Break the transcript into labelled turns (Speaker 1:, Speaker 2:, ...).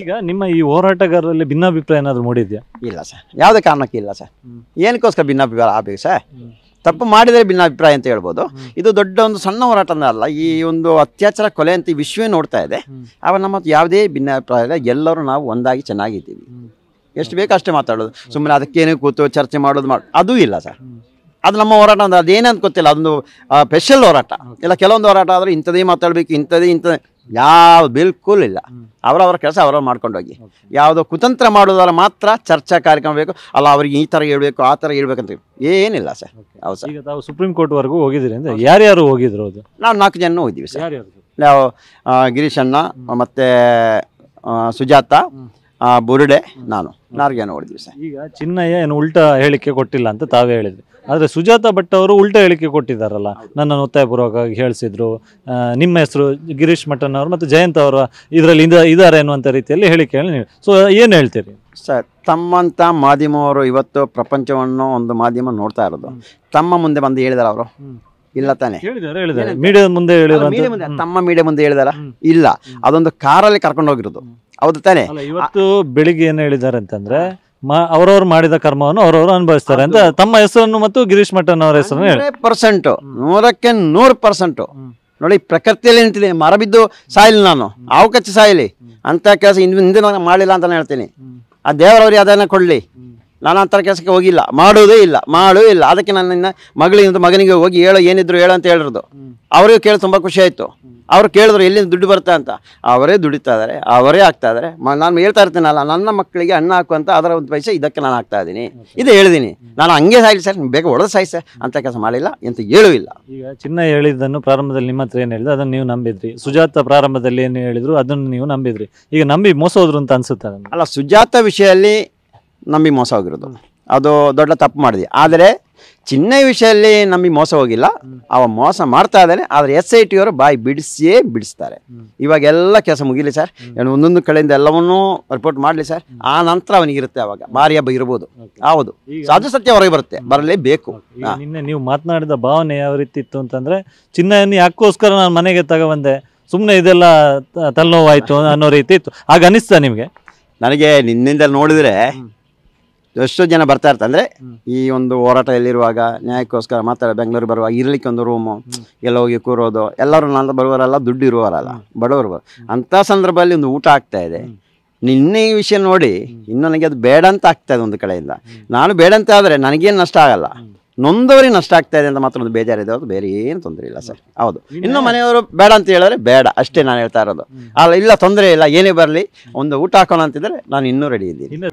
Speaker 1: ಈಗ ನಿಮ್ಮ ಈ ಹೋರಾಟಗಾರರಲ್ಲಿ ಭಿನ್ನಾಭಿಪ್ರಾಯ ಏನಾದ್ರು ಮೂಡಿದ್ಯಾ?
Speaker 2: ಇಲ್ಲ ಸರ್, ಯಾವುದೇ ಕಾರಣಕ್ಕೆ ಇಲ್ಲ ಸರ್. ಏನಕ್ಕೋಸ್ಕರ ಭಿನ್ನಾಭಿಪ್ರಾಯ ಆಗಬೇಕು ಸರ್? ತಪ್ಪು ಮಾಡಿದರೆ ಭಿನ್ನಾಭಿಪ್ರಾಯ ಅಂತ ಹೇಳ್ಬೋದು. ಇದು ದೊಡ್ಡ ಒಂದು ಸಣ್ಣ ಹೋರಾಟ ಅಲ್ಲ. ಈ ಒಂದು ಅತ್ಯಾಚಾರ ಕೊಲೆ ಅಂತ ವಿಶ್ವೇ ನೋಡ್ತಾ ಇದೆ. ಅವ ನಮ್ಮ ಯಾವುದೇ ಭಿನ್ನಾಭಿಪ್ರಾಯ ಇಲ್ಲ. ಎಲ್ಲರೂ ನಾವು ಒಂದಾಗಿ ಚೆನ್ನಾಗಿದ್ದೀವಿ. ಎಷ್ಟು ಬೇಕೋ ಅಷ್ಟೇ ಮಾತಾಡೋದು. ಸುಮ್ಮನೆ ಅದಕ್ಕೇನು ಕೂತು ಚರ್ಚೆ ಮಾಡೋದು ಅದು ಇಲ್ಲ ಸರ್. ಅದು ನಮ್ಮ ಹೋರಾಟ ಅಂದ್ರೆ ಅದೇನಂತ ಗೊತ್ತಿಲ್ಲ. ಅದೊಂದು ಸ್ಪೆಷಲ್ ಹೋರಾಟ. ಇಲ್ಲ ಕೆಲವೊಂದು ಹೋರಾಟ ಆದರೆ ಇಂಥದೇ ಮಾತಾಡಬೇಕು, ಇಂಥದ್ದು ಯಾವ್ದು ಬಿಲ್ಕುಲ್ ಇಲ್ಲ. ಅವರವರ ಕೆಲಸ ಅವರವ್ರು ಮಾಡ್ಕೊಂಡು ಹೋಗಿ. ಯಾವುದೋ ಕುತಂತ್ರ ಮಾಡೋದಾದ್ರೆ ಮಾತ್ರ ಚರ್ಚಾ ಕಾರ್ಯಕ್ರಮ ಬೇಕು. ಅಲ್ಲ ಅವ್ರಿಗೆ ಈ ಥರ ಹೇಳ್ಬೇಕು ಆ ಥರ ಹೇಳ್ಬೇಕಂತ ಏನಿಲ್ಲ ಸರ್. ಹೌದು ಸರ್.
Speaker 1: ಈಗ ತಾವು ಸುಪ್ರೀಂ ಕೋರ್ಟ್ವರೆಗೂ ಹೋಗಿದ್ದೀರಿ ಅಂದ್ರೆ ಯಾರ್ಯಾರು ಹೋಗಿದ್ರು? ಅದು
Speaker 2: ನಾವು 4 ಜನ ಹೋಗಿದ್ದೀವಿ ಸರ್.
Speaker 1: ಯಾರ್ಯಾರು?
Speaker 2: ನಾವು ಗಿರೀಶ್ ಅಣ್ಣ ಮತ್ತು ಸುಜಾತ, ಬುರುಡೆ, ನಾನು 4 ಜನ ಹೊಡಿದ್ವಿ ಸರ್.
Speaker 1: ಈಗ ಚಿನ್ನಯ್ಯ ಏನು ಉಲ್ಟಾ ಹೇಳಿಕೆ ಕೊಟ್ಟಿಲ್ಲ ಅಂತ ತಾವೇ ಹೇಳಿದ್ರಿ. ಆದರೆ ಸುಜಾತ ಭಟ್ ಅವರು ಉಲ್ಟಾ ಹೇಳಿಕೆ ಕೊಟ್ಟಿದ್ದಾರಲ್ಲ, ನನ್ನನ್ನು ಒತ್ತಾಯಪೂರ್ವಕವಾಗಿ ಹೇಳಿಸಿದ್ರು, ನಿಮ್ಮ ಹೆಸರು ಗಿರೀಶ್ ಮಠನ್ ಅವರು ಮತ್ತು ಜಯಂತ್ ಅವರು ಇದರಲ್ಲಿ ಇದ್ದಾರೆ ಅನ್ನುವಂಥ ರೀತಿಯಲ್ಲಿ ಹೇಳಿಕೆಯನ್ನು ನೀವು ಸೊ ಏನು ಹೇಳ್ತೀರಿ
Speaker 2: ಸರ್? ತಮ್ಮಂಥ ಮಾಧ್ಯಮವರು ಇವತ್ತು ಪ್ರಪಂಚವನ್ನು ಒಂದು ಮಾಧ್ಯಮ ನೋಡ್ತಾ ಇರೋದು. ತಮ್ಮ ಮುಂದೆ ಬಂದು ಹೇಳಿದಾರ ಅವರು? ಇಲ್ಲ ತಾನೆ.
Speaker 1: ಹೇಳಿದ್ದಾರೆ ಮೀಡಿಯಾ ಮುಂದೆ ಹೇಳಿದ್ರು.
Speaker 2: ತಮ್ಮ ಮೀಡಿಯಾ ಮುಂದೆ ಹೇಳಿದಾರ? ಇಲ್ಲ. ಅದೊಂದು ಕಾರಲ್ಲಿ ಕರ್ಕೊಂಡು ಹೋಗಿರೋದು. ಹೌದು ತಾನೆ.
Speaker 1: ಇವತ್ತು ಬೆಳಿಗ್ಗೆ ಏನು ಹೇಳಿದ್ದಾರೆ ಅಂತಂದ್ರೆ ಅವರವ್ರು ಮಾಡಿದ ಕರ್ಮವನ್ನು ಅವರವರು ಅನುಭವಿಸ್ತಾರೆ ಅಂತ ತಮ್ಮ ಹೆಸರನ್ನು ಮತ್ತು ಗಿರೀಶ್ ಮಠನ್ ಅವರ ಹೆಸರನ್ನು
Speaker 2: 100%, 100% ನೋಡಿ. ಪ್ರಕೃತಿಯಲ್ಲಿ ನಿಂತಿದೆ. ಮರ ಬಿದ್ದು ಸಾಯಿಲಿ, ನಾನು ಹಾವು ಕಚ್ಚಿ ಸಾಯಿಲಿ ಅಂತ ಕೆಲಸ ಹಿಂದೆ ನಾನು ಮಾಡಿಲ್ಲ ಅಂತ ಹೇಳ್ತೀನಿ. ಆ ದೇವರವ್ರಿಗೆ ಅದನ್ನ ಕೊಡ್ಲಿ. ನಾನು ಅಂಥ ಕೆಲಸಕ್ಕೆ ಹೋಗಿಲ್ಲ, ಮಾಡೋದೇ ಇಲ್ಲ, ಮಾಡೂ ಇಲ್ಲ. ಅದಕ್ಕೆ ನನ್ನ ಮಗನಿಗೆ ಹೋಗಿ ಹೇಳೋ ಏನಿದ್ರು ಹೇಳೋ ಅಂತ ಹೇಳಿರೋದು. ಅವರಿಗೂ ಕೇಳಿ ತುಂಬ ಖುಷಿ ಆಯಿತು. ಅವ್ರು ಕೇಳಿದ್ರು ಎಲ್ಲಿಂದ ದುಡ್ಡು ಬರುತ್ತೆ ಅಂತ. ಅವರೇ ದುಡಿತಾ ಇದ್ದಾರೆ, ಅವರೇ ಆಗ್ತಾ ಇದ್ದಾರೆ. ನಾನು ಹೇಳ್ತಾ ಇರ್ತೀನಲ್ಲ, ನನ್ನ ಮಕ್ಕಳಿಗೆ ಅನ್ನ ಹಾಕುವಂತ ಅದರ ಒಂದು ಪೈಸೆ ಇದಕ್ಕೆ ನಾನು ಹಾಕ್ತಾ ಇದ್ದೀನಿ. ಇದು ಹೇಳಿದ್ದೀನಿ. ನಾನು ಹಂಗೆ ಸಾಯಿಲಿ ಸರ್, ಬೇಗ ಹೊಡೆದು ಸಾಯಿ ಸರ್ ಅಂತ ಕೆಲಸ ಮಾಡಿಲ್ಲ ಅಂತ ಹೇಳೂ ಇಲ್ಲ.
Speaker 1: ಈಗ ಚಿನ್ನ ಹೇಳಿದ್ದನ್ನು ಪ್ರಾರಂಭದಲ್ಲಿ ನಿಮ್ಮ ಹತ್ರ ಏನು ಹೇಳಿದ್ರು ಅದನ್ನು ನೀವು ನಂಬಿದ್ರಿ. ಸುಜಾತ ಪ್ರಾರಂಭದಲ್ಲಿ ಏನು ಹೇಳಿದ್ರು ಅದನ್ನು ನೀವು ನಂಬಿದ್ರಿ. ಈಗ ನಂಬಿ ಮೋಸ ಹೋದ್ರು ಅಂತ ಅನ್ಸುತ್ತೆ.
Speaker 2: ಅಲ್ಲ, ಸುಜಾತ ವಿಷಯದಲ್ಲಿ ನಂಬಿ ಮೋಸ ಹೋಗಿರೋದು ಅದು ದೊಡ್ಡ ತಪ್ಪು ಮಾಡಿದ್ವಿ. ಆದರೆ ಚಿನ್ನ ವಿಷಯದಲ್ಲಿ ನಂಬಿ ಮೋಸ ಹೋಗಿಲ್ಲ. ಅವ ಮೋಸ ಮಾಡ್ತಾ ಇದ್ದಾನೆ. ಆದರೆ SIT ಅವರು ಬಾಯಿ ಬಿಡಿಸ್ತಾರೆ. ಇವಾಗ ಎಲ್ಲ ಕೆಲಸ ಮುಗಿಲಿ ಸರ್, ಒಂದೊಂದು ಕಡೆಯಿಂದ ಎಲ್ಲವನ್ನೂ ರಿಪೋರ್ಟ್ ಮಾಡಲಿ ಸರ್. ಆ ನಂತರ ಅವನಿಗಿರುತ್ತೆ ಅವಾಗ ಭಾರಿ ಹಬ್ಬ ಇರ್ಬೋದು. ಹೌದು, ಅದು ಸತ್ಯ ಹೊರಗೆ ಬರುತ್ತೆ, ಬರಲೇಬೇಕು.
Speaker 1: ನಿನ್ನೆ ನೀವು ಮಾತನಾಡಿದ ಭಾವನೆ ಯಾವ ರೀತಿ ಇತ್ತು ಅಂತಂದ್ರೆ, ಚಿನ್ನವನ್ನು ಯಾಕೋಸ್ಕರ ನಾನು ಮನೆಗೆ ತಗೊಬಂದೆ, ಸುಮ್ಮನೆ ಇದೆಲ್ಲ ತಲೆನೋವಾಯ್ತು ಅನ್ನೋ ರೀತಿ ಇತ್ತು. ಆಗ ಅನಿಸ್ತಾ ನಿಮಗೆ?
Speaker 2: ನನಗೆ ನಿನ್ನಿಂದ ನೋಡಿದ್ರೆ ಎಷ್ಟೋ ಜನ ಬರ್ತಾ ಇರ್ತಾರೆ. ಅಂದರೆ ಈ ಒಂದು ಹೋರಾಟದಲ್ಲಿರುವಾಗ ನ್ಯಾಯಕ್ಕೋಸ್ಕರ ಮಾತಾಡ ಬೆಂಗಳೂರು ಬರುವಾಗ ಇರ್ಲಿಕ್ಕೆ ಒಂದು ರೂಮು, ಎಲ್ಲ ಹೋಗಿ ಕೂರೋದು. ಎಲ್ಲರೂ ನಾನು ಬರುವವರಲ್ಲ, ದುಡ್ಡು ಇರುವವರಲ್ಲ, ಬಡವರು. ಅಂಥ ಸಂದರ್ಭದಲ್ಲಿ ಒಂದು ಊಟ ಆಗ್ತಾ ಇದೆ. ನಿನ್ನೆ ಈ ವಿಷಯ ನೋಡಿ ಇನ್ನು ನನಗೆ ಅದು ಬೇಡ ಅಂತ ಆಗ್ತಾ ಇದೆ. ಒಂದು ಕಡೆಯಿಂದ ನಾನು ಬೇಡ ಅಂತ ಆದರೆ ನನಗೇನು ನಷ್ಟ ಆಗಲ್ಲ, ನೊಂದವರಿಗೆ ನಷ್ಟ ಆಗ್ತಾ ಇದೆ ಅಂತ ಮಾತ್ರ ಒಂದು ಬೇಜಾರಿದೆ. ಅದು ಬೇರೆ ಏನು ತೊಂದರೆ ಇಲ್ಲ ಸರ್. ಹೌದು, ಇನ್ನು ಮನೆಯವರು ಬೇಡ ಅಂತ ಹೇಳಿದ್ರೆ ಬೇಡ ಅಷ್ಟೇ ನಾನು ಹೇಳ್ತಾ ಇರೋದು. ಅಲ್ಲ, ಇಲ್ಲ ತೊಂದರೆ ಇಲ್ಲ, ಏನೇ ಬರಲಿ, ಒಂದು ಊಟ ಹಾಕೋಣ ಅಂತಿದ್ರೆ ನಾನು ಇನ್ನೂ ರೆಡಿ ಇದ್ದೀನಿ.